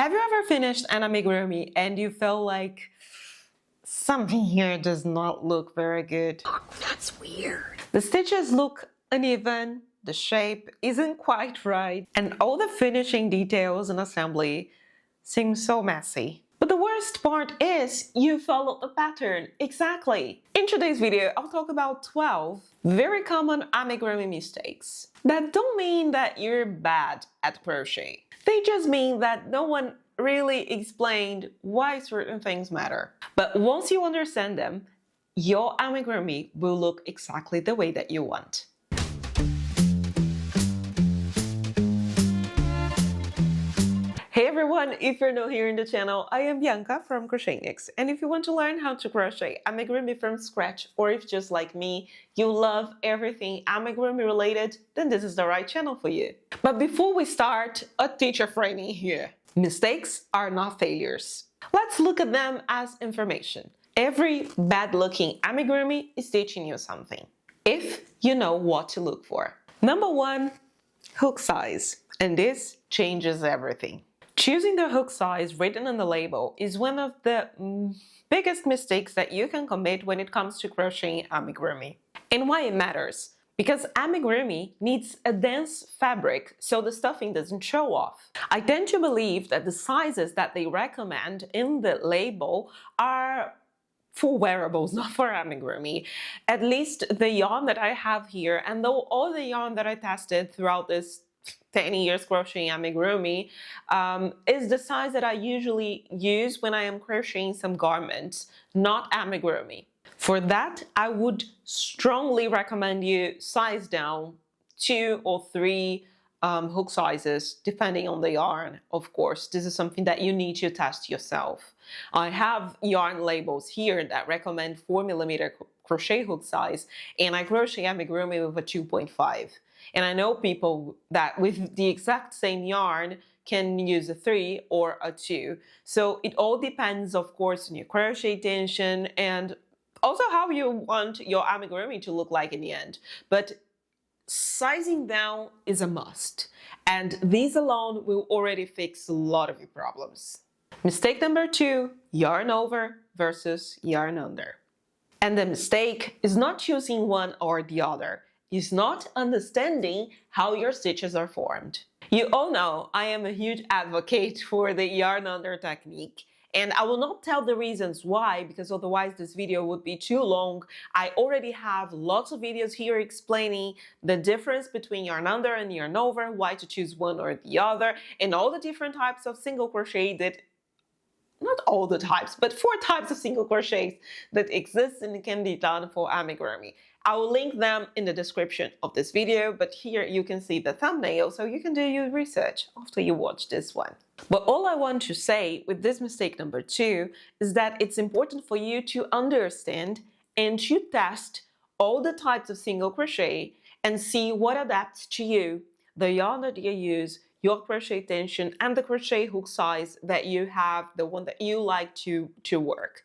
Have you ever finished an amigurumi and you felt like something here does not look very good? That's weird. The stitches look uneven, the shape isn't quite right, and all the finishing details and assembly seem so messy. But the worst part is you followed the pattern exactly. In today's video, I'll talk about 12 very common amigurumi mistakes. That don't mean that you're bad at crochet. They just mean that no one really explained why certain things matter. But once you understand them, your amigurumi will look exactly the way that you want. Hey everyone, if you're new here in the channel, I am Bianca from Crocheniacs, and if you want to learn how to crochet amigurumi from scratch, or if just like me, you love everything amigurumi related, then this is the right channel for you. But before we start, a teacher training here. Mistakes are not failures. Let's look at them as information. Every bad-looking amigurumi is teaching you something, if you know what to look for. Number one, hook size, and this changes everything. Choosing the hook size written on the label is one of the biggest mistakes that you can commit when it comes to crocheting amigurumi. And why it matters? Because amigurumi needs a dense fabric so the stuffing doesn't show off. I tend to believe that the sizes that they recommend in the label are for wearables, not for amigurumi. At least the yarn that I have here, and though all the yarn that I tested throughout this 10 years crocheting amigurumi is the size that I usually use when I am crocheting some garments, not amigurumi. For that, I would strongly recommend you size down 2 or 3 hook sizes, depending on the yarn, of course. This is something that you need to test yourself. I have yarn labels here that recommend 4mm crochet hook size, and I crochet amigurumi with a 2.5. And I know people that with the exact same yarn can use a 3 or a 2. So it all depends, of course, on your crochet tension and also how you want your amigurumi to look like in the end. But sizing down is a must. And these alone will already fix a lot of your problems. Mistake number 2, yarn over versus yarn under. And the mistake is not choosing one or the other. Is not understanding how your stitches are formed. You all know I am a huge advocate for the yarn under technique, and I will not tell the reasons why, because otherwise this video would be too long. I already have lots of videos here explaining the difference between yarn under and yarn over, why to choose one or the other, and all the different types of single crochet that not all the types, but 4 types of single crochets that exist and can be done for amigurumi. I will link them in the description of this video, but here you can see the thumbnail so you can do your research after you watch this one. But all I want to say with this mistake number 2 is that it's important for you to understand and to test all the types of single crochet and see what adapts to you, the yarn that you use, your crochet tension, and the crochet hook size that you have, the one that you like to work.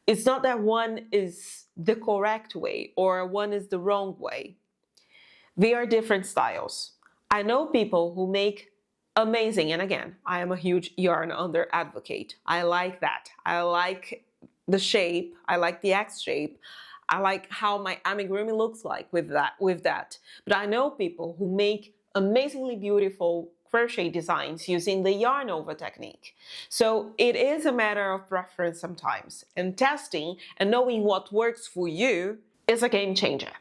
It's not that one is the correct way or one is the wrong way. They are different styles. I know people who make amazing, and again, I am a huge yarn under advocate. I like that. I like the shape. I like the X shape. I like how my amigurumi looks like with that. But I know people who make amazingly beautiful crochet designs using the yarn over technique. So it is a matter of preference sometimes, and testing and knowing what works for you is a game changer.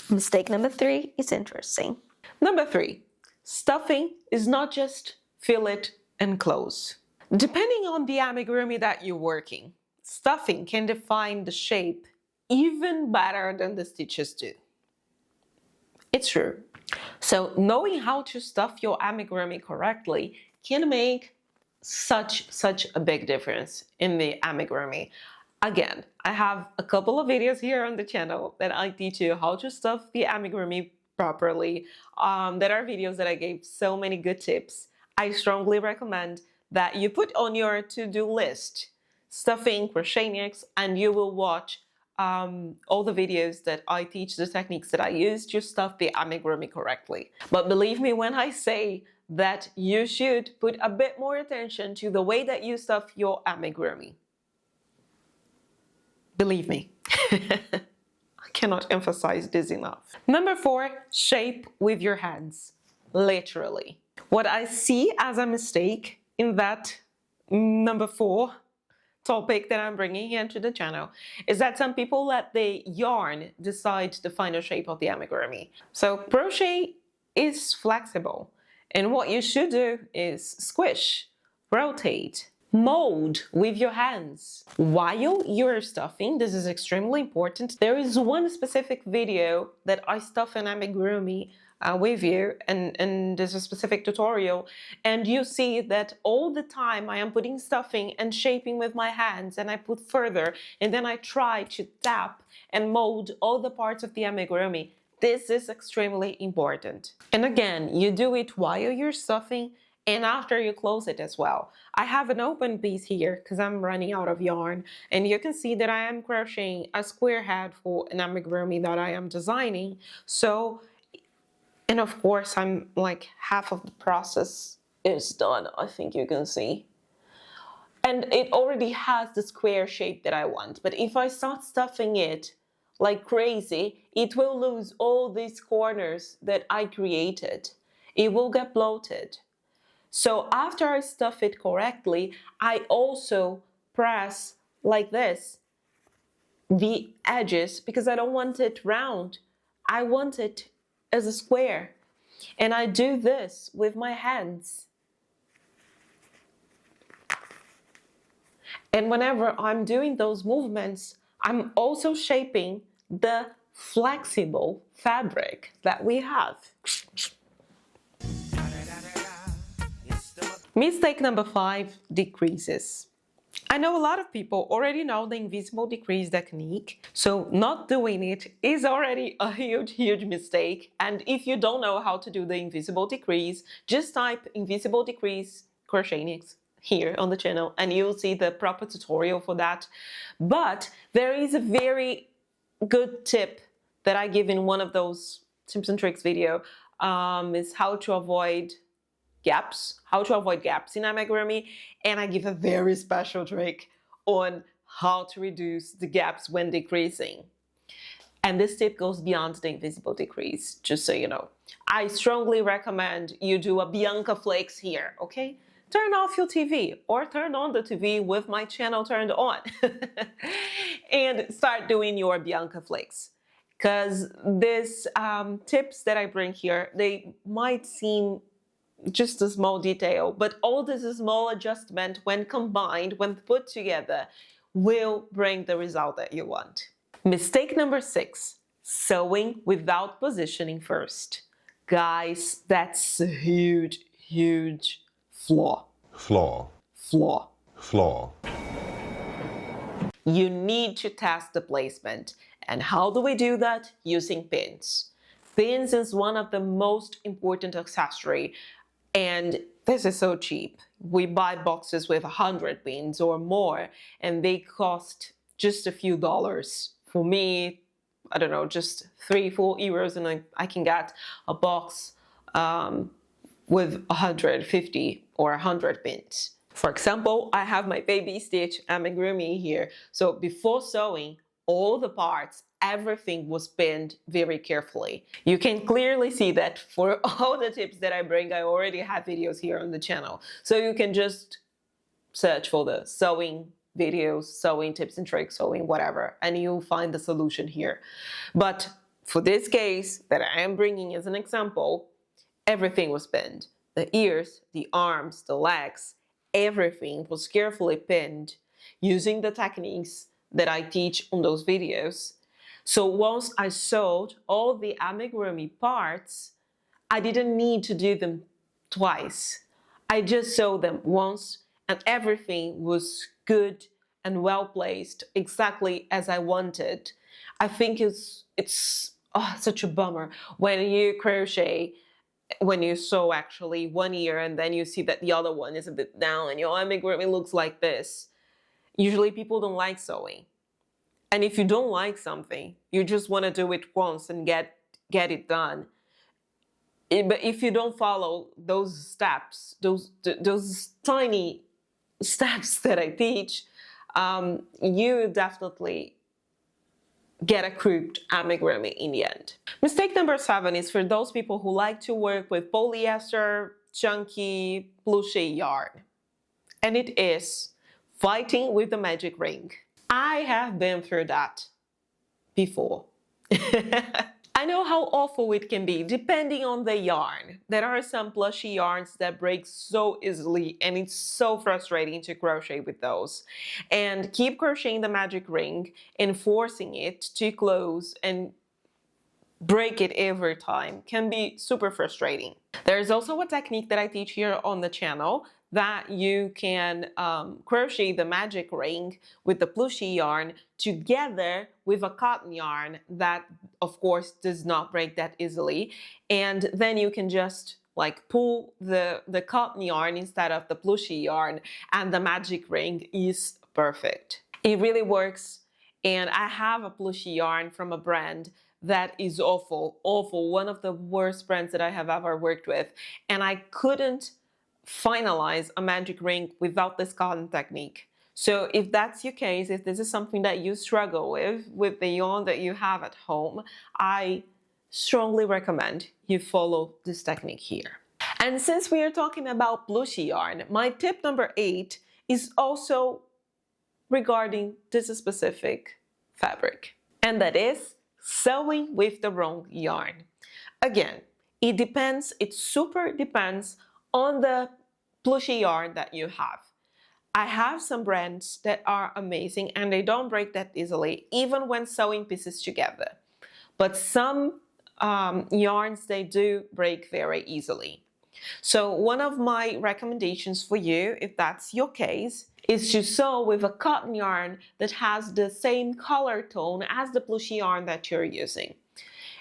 Mistake number 3 is interesting. Number 3, stuffing is not just fillet and close. Depending on the amigurumi that you're working, stuffing can define the shape even better than the stitches do. It's true. So knowing how to stuff your amigurumi correctly can make such a big difference in the amigurumi. Again, I have a couple of videos here on the channel that I teach you how to stuff the amigurumi properly. There are videos that I gave so many good tips. I strongly recommend that you put on your to-do list stuffing Crocheniacs, and you will watch all the videos that I teach the techniques that I use to stuff the amigurumi correctly. But believe me when I say that you should put a bit more attention to the way that you stuff your amigurumi. Believe me. I cannot emphasize this enough. Number 4, shape with your hands. Literally. What I see as a mistake in that number 4 topic that I'm bringing here to the channel is that some people let the yarn decide the final shape of the amigurumi. So crochet is flexible, and what you should do is squish, rotate, mold with your hands. While you're stuffing, this is extremely important. There is one specific video that I stuff an amigurumi with you, and there's a specific tutorial, and you see that all the time I am putting stuffing and shaping with my hands, and I put further, and then I try to tap and mold all the parts of the amigurumi. This is extremely important. And again, you do it while you're stuffing and after you close it as well. I have an open piece here because I'm running out of yarn, and you can see that I am crocheting a square head for an amigurumi that I am designing. So, and of course, I'm like half of the process is done, I think you can see. And it already has the square shape that I want. But if I start stuffing it like crazy, it will lose all these corners that I created. It will get bloated. So after I stuff it correctly, I also press like this the edges, because I don't want it round. I want it as a square. And I do this with my hands. And whenever I'm doing those movements, I'm also shaping the flexible fabric that we have. Mistake number 5, decreases. I know a lot of people already know the invisible decrease technique, so not doing it is already a huge mistake. And if you don't know how to do the invisible decrease, just type invisible decrease Crocheniacs here on the channel and you'll see the proper tutorial for that. But there is a very good tip that I give in one of those tips and tricks video, is how to avoid gaps in amigurumi, and I give a very special trick on how to reduce the gaps when decreasing. And this tip goes beyond the invisible decrease, just so you know. I strongly recommend you do a Bianca Flakes here, okay? Turn off your TV or turn on the TV with my channel turned on and start doing your Bianca Flakes. Because these tips that I bring here, they might seem just a small detail, but all this small adjustment, when combined, when put together, will bring the result that you want. Mistake number 6, sewing without positioning first. Guys, that's a huge flaw. You need to test the placement. And how do we do that? Using pins. Pins is one of the most important accessory. And this is so cheap. We buy boxes with 100 pins or more, and they cost just a few dollars. For me, I don't know, just 3-4 euros, and I can get a box with 150 or 100 pins. For example, I have my baby stitch amigurumi here. So before sewing, all the parts, everything was pinned very carefully. You can clearly see that for all the tips that I bring, I already have videos here on the channel. So you can just search for the sewing videos, sewing tips and tricks, sewing whatever, and you'll find the solution here. But for this case that I am bringing as an example, everything was pinned. The ears, the arms, the legs, everything was carefully pinned using the techniques that I teach on those videos. So once I sewed all the amigurumi parts, I didn't need to do them twice. I just sewed them once and everything was good and well placed, exactly as I wanted. I think it's such a bummer when you crochet, when you sew actually one ear and then you see that the other one is a bit down and your amigurumi looks like this. Usually people don't like sewing. And if you don't like something, you just want to do it once and get it done. But if you don't follow those steps, those tiny steps that I teach, you definitely get a crooked amigurumi in the end. Mistake number 7 is for those people who like to work with polyester, chunky, plushy yarn. And it is fighting with the magic ring. I have been through that before. I know how awful it can be depending on the yarn. There are some plushy yarns that break so easily, and it's so frustrating to crochet with those. And keep crocheting the magic ring and forcing it to close and break it every time can be super frustrating. There's also a technique that I teach here on the channel that you can crochet the magic ring with the plushy yarn together with a cotton yarn that of course does not break that easily, and then you can just like pull the cotton yarn instead of the plushy yarn, and the magic ring is perfect. It really works. And I have a plushy yarn from a brand that is awful, one of the worst brands that I have ever worked with, and I couldn't finalize a magic ring without this cotton technique. So if that's your case, if this is something that you struggle with the yarn that you have at home, I strongly recommend you follow this technique here. And since we are talking about plushy yarn, my tip number 8 is also regarding this specific fabric, and that is sewing with the wrong yarn. Again, it super depends on the plushy yarn that you have. I have some brands that are amazing and they don't break that easily, even when sewing pieces together. But some yarns, they do break very easily. So one of my recommendations for you, if that's your case, is to sew with a cotton yarn that has the same color tone as the plushy yarn that you're using.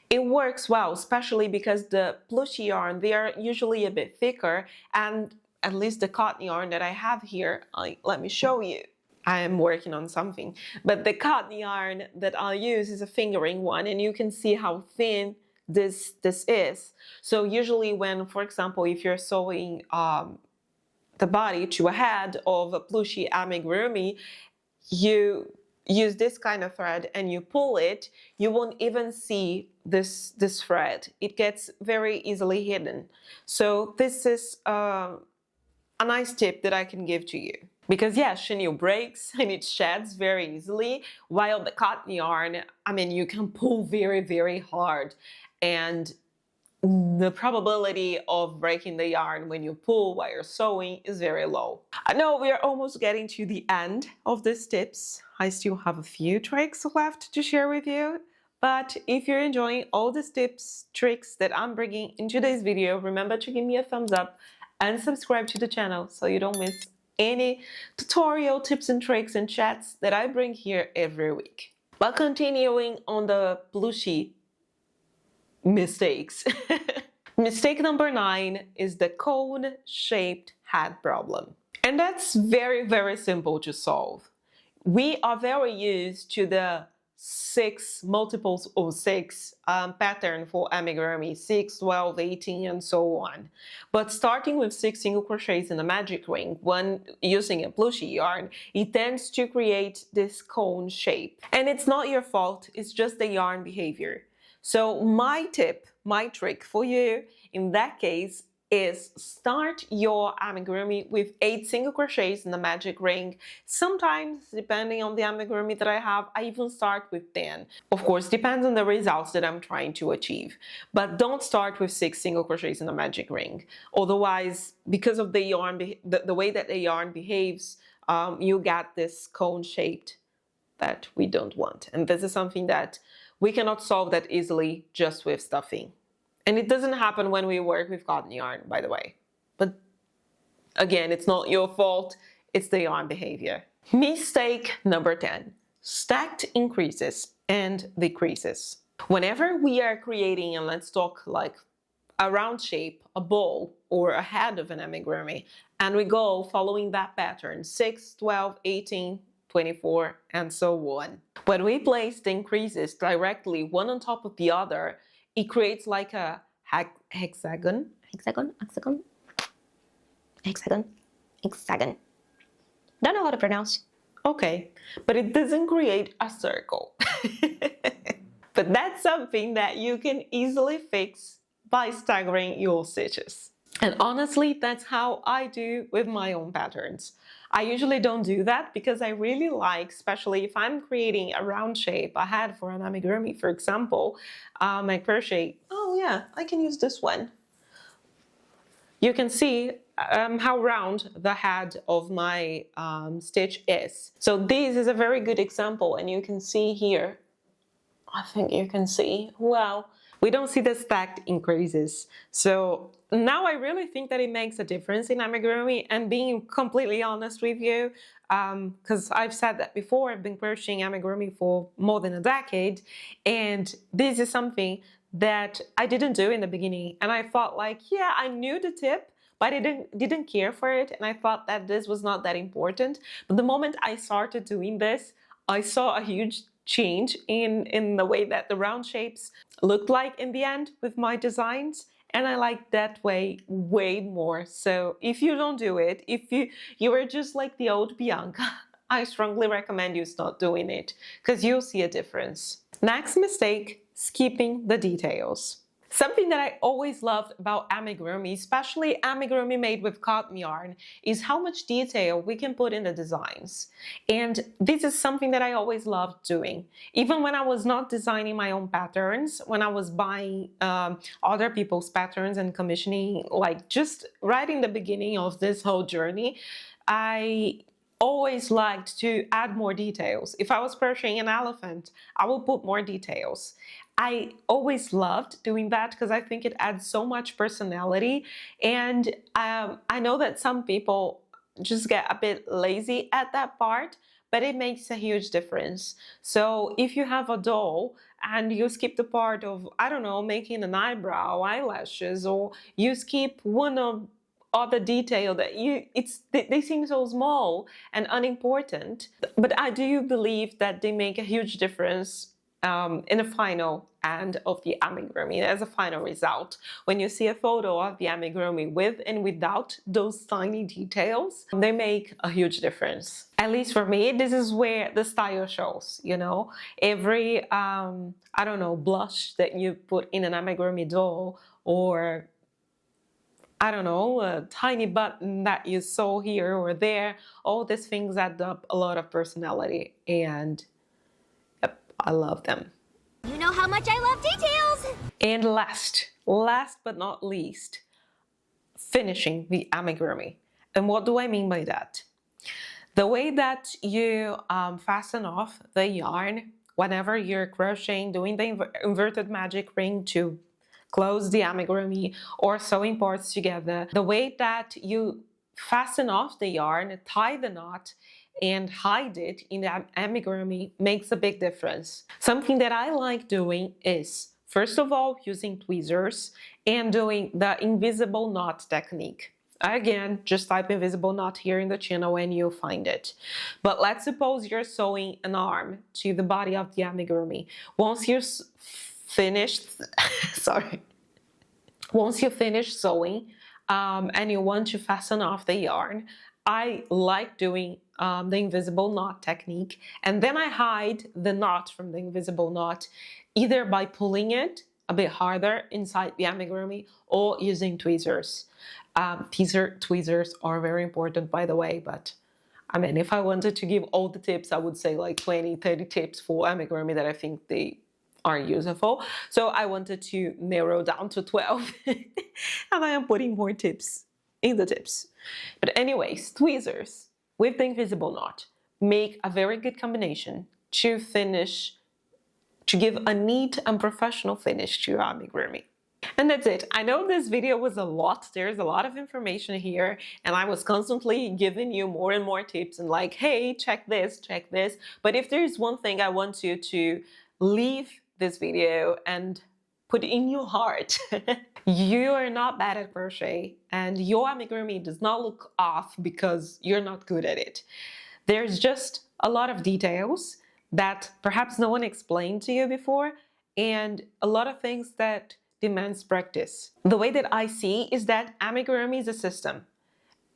It works well, especially because the plushy yarn, they are usually a bit thicker, and at least the cotton yarn that I have here, let me show you. I am working on something, but the cotton yarn that I'll use is a fingering one, and you can see how thin this is. So usually when, for example, if you're sewing the body to a head of a plushy amigurumi, you use this kind of thread and you pull it, you won't even see this thread. It gets very easily hidden. So this is a nice tip that I can give to you. Because yeah, chenille breaks and it sheds very easily, while the cotton yarn, I mean, you can pull very, very hard, and the probability of breaking the yarn when you pull while you're sewing is very low. I know we are almost getting to the end of these tips. I still have a few tricks left to share with you. But if you're enjoying all these tips, tricks that I'm bringing in today's video, remember to give me a thumbs up and subscribe to the channel so you don't miss any tutorial tips and tricks and chats that I bring here every week. But continuing on the plushy mistakes. Mistake number 9 is the cone-shaped head problem. And that's very, very simple to solve. We are very used to the 6 multiples of 6 pattern for amigurumi, 6, 12, 18, and so on. But starting with 6 single crochets in a magic ring, when using a plushy yarn, it tends to create this cone shape. And it's not your fault, it's just the yarn behavior. So my tip, my trick for you in that case is start your amigurumi with 8 single crochets in the magic ring. Sometimes, depending on the amigurumi that I have, I even start with 10. Of course, depends on the results that I'm trying to achieve. But don't start with 6 single crochets in the magic ring. Otherwise, because of the yarn, the way that the yarn behaves, you get this cone shaped that we don't want. And this is something that we cannot solve that easily just with stuffing. And it doesn't happen when we work with cotton yarn, by the way. But again, it's not your fault, it's the yarn behavior. Mistake number 10, stacked increases and decreases. Whenever we are creating, and let's talk like a round shape, a bowl, or a head of an amigurumi, and we go following that pattern, 6, 12, 18, 24, and so on. When we place the increases directly one on top of the other, it creates like a hexagon. Hexagon, hexagon, hexagon, hexagon. Don't know how to pronounce. Okay, but it doesn't create a circle. But that's something that you can easily fix by staggering your stitches. And honestly, that's how I do with my own patterns. I usually don't do that because I really like, especially if I'm creating a round shape I had for an amigurumi, for example, my crochet. Oh yeah, I can use this one. You can see how round the head of my stitch is. So this is a very good example, and you can see here, I think you can see, well, we don't see the stacked increases. So now I really think that it makes a difference in amigurumi, and being completely honest with you, because I've said that before, I've been crocheting amigurumi for more than a decade, and this is something that I didn't do in the beginning, and I thought like, yeah, I knew the tip, but I didn't care for it, and I thought that this was not that important. But the moment I started doing this, I saw a huge change in the way that the round shapes looked like in the end with my designs, and I like that way more. So if you don't do it, if you are just like the old Bianca, I strongly recommend you start doing it, because you'll see a difference. Next mistake, skipping the details. Something that I always loved about amigurumi, especially amigurumi made with cotton yarn, is how much detail we can put in the designs. And this is something that I always loved doing. Even when I was not designing my own patterns, when I was buying other people's patterns and commissioning, like just right in the beginning of this whole journey, I always liked to add more details. If I was crocheting an elephant, I will put more details. I always loved doing that because I think it adds so much personality, and I know that some people just get a bit lazy at that part, but it makes a huge difference. So if you have a doll and you skip the part of, I don't know, making an eyebrow, eyelashes, or you skip one of other detail that they seem so small and unimportant, but I do believe that they make a huge difference in the final end of the amigurumi as a final result. When you see a photo of the amigurumi with and without those tiny details, they make a huge difference. At least for me, this is where the style shows, you know. Every I don't know, blush that you put in an amigurumi doll, or I don't know, a tiny button that you sew here or there, all these things add up a lot of personality, and yep, I love them. You know how much I love details! And last but not least, finishing the amigurumi. And what do I mean by that? The way that you fasten off the yarn whenever you're crocheting, doing the inverted magic ring to close the amigurumi or sewing parts together, the way that you fasten off the yarn, tie the knot, and hide it in the amigurumi makes a big difference. Something that I like doing is, first of all, using tweezers and doing the invisible knot technique. Again, just type invisible knot here in the channel and you'll find it. But let's suppose you're sewing an arm to the body of the amigurumi. Once you're finished, sorry. Once you finish sewing and you want to fasten off the yarn, I like doing the invisible knot technique, and then I hide the knot from the invisible knot either by pulling it a bit harder inside the amigurumi or using tweezers. Tweezers are very important, by the way, but I mean, if I wanted to give all the tips, I would say like 20-30 tips for amigurumi that I think they are useful. So I wanted to narrow down to 12 and I am putting more tips in the tips. But anyways, tweezers with the invisible knot make a very good combination to finish, to give a neat and professional finish to your amigurumi. And that's it. I know this video was a lot. There's a lot of information here, and I was constantly giving you more and more tips and like, hey, check this, check this. But if there's one thing I want you to leave this video and put in your heart, you are not bad at crochet, and your amigurumi does not look off because you're not good at it. There's just a lot of details that perhaps no one explained to you before, and a lot of things that demands practice. The way that I see is that amigurumi is a system.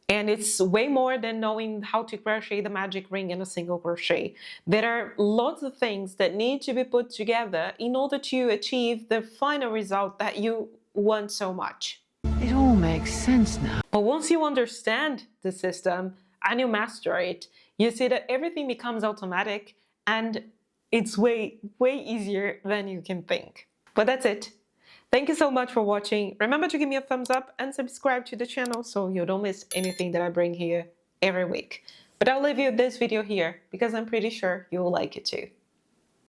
And it's way more than knowing how to crochet the magic ring in a single crochet. There are lots of things that need to be put together in order to achieve the final result that you want so much. It all makes sense now. But once you understand the system and you master it, you see that everything becomes automatic and it's way easier than you can think. But that's it. Thank you so much for watching. Remember to give me a thumbs up and subscribe to the channel so you don't miss anything that I bring here every week. But I'll leave you this video here because I'm pretty sure you will like it too.